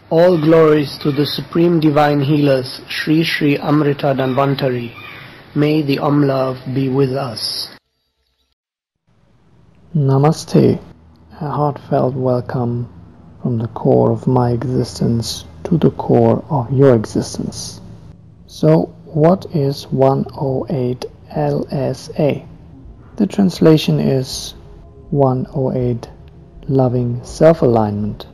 All glories to the Supreme Divine Healers, Shri Shri Amrita Dhanvantari. May the OM-Love be with us. Namaste, a heartfelt welcome from the core of my existence to the core of your existence. So, what is 108 lSa? The translation is 108 Loving Self-Alignment.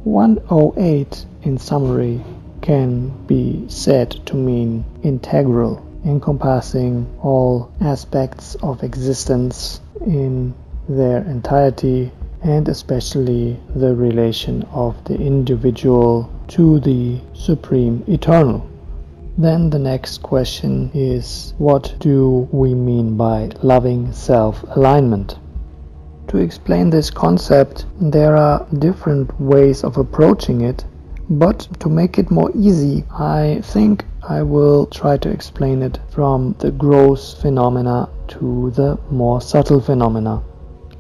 108 in summary can be said to mean integral, encompassing all aspects of existence in their entirety, and especially the relation of the individual to the Supreme Eternal. Then the next question is, what do we mean by loving self-alignment? To explain this concept, there are different ways of approaching it, but to make it more easy, I think I will try to explain it from the gross phenomena to the more subtle phenomena.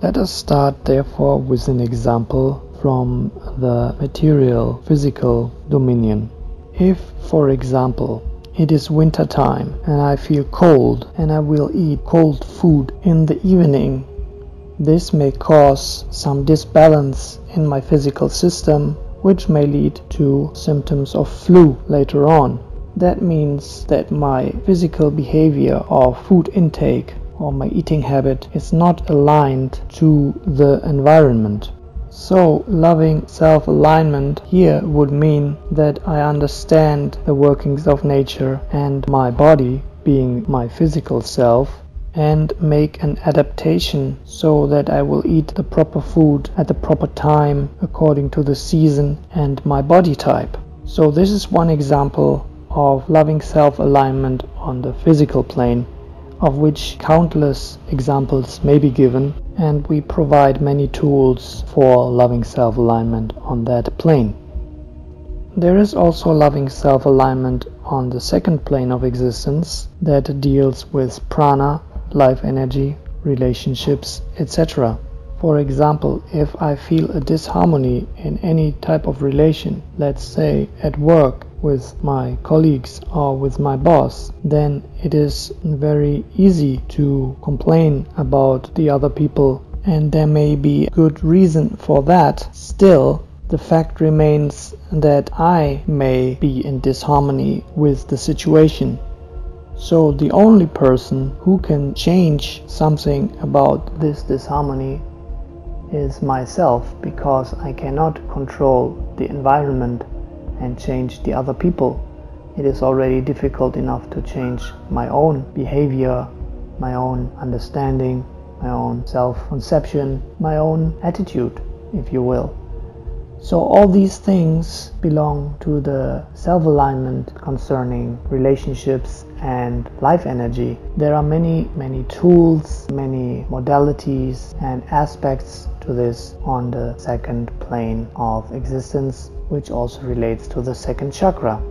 Let us start therefore with an example from the material, physical dominion. If, for example, it is winter time and I feel cold and I will eat cold food in the evening, this may cause some disbalance in my physical system, which may lead to symptoms of flu later on. That means that my physical behavior or food intake or my eating habit is not aligned to the environment. So, loving self-alignment here would mean that I understand the workings of nature and my body, being my physical self, and make an adaptation so that I will eat the proper food at the proper time according to the season and my body type. So this is one example of loving self-alignment on the physical plane, of which countless examples may be given, and we provide many tools for loving self-alignment on that plane. There is also loving self-alignment on the second plane of existence that deals with prana, life energy, relationships, etc. For example, if I feel a disharmony in any type of relation, let's say at work with my colleagues or with my boss, then it is very easy to complain about the other people, and there may be good reason for that. Still, the fact remains that I may be in disharmony with the situation. So the only person who can change something about this disharmony is myself, because I cannot control the environment and change the other people. It is already difficult enough to change my own behavior, my own understanding, my own self-conception, my own attitude, if you will. So all these things belong to the self-alignment concerning relationships and life energy. There are many tools, many modalities and aspects to this on the second plane of existence, which also relates to the second chakra.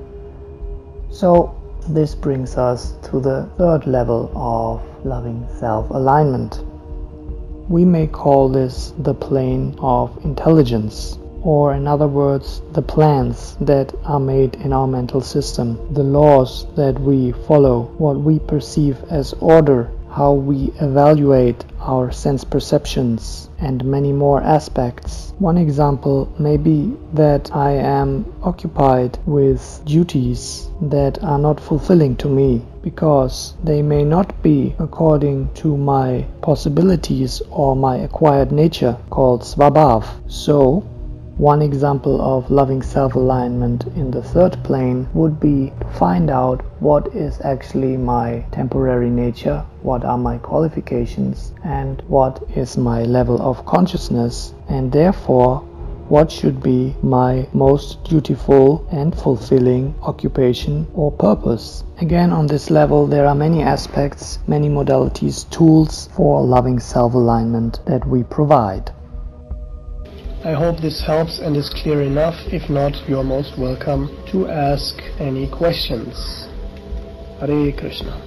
So this brings us to the third level of loving self-alignment. We may call this the plane of intelligence, or in other words, the plans that are made in our mental system, the laws that we follow, what we perceive as order, how we evaluate our sense perceptions, and many more aspects. One example may be that I am occupied with duties that are not fulfilling to me, because they may not be according to my possibilities or my acquired nature, called svabhav. So, one example of loving self-alignment in the third plane would be to find out what is actually my temporary nature, what are my qualifications, and what is my level of consciousness, and therefore what should be my most dutiful and fulfilling occupation or purpose. Again, on this level there are many aspects, many modalities, tools for loving self-alignment that we provide. I hope this helps and is clear enough. If not, you are most welcome to ask any questions. Hare Krishna.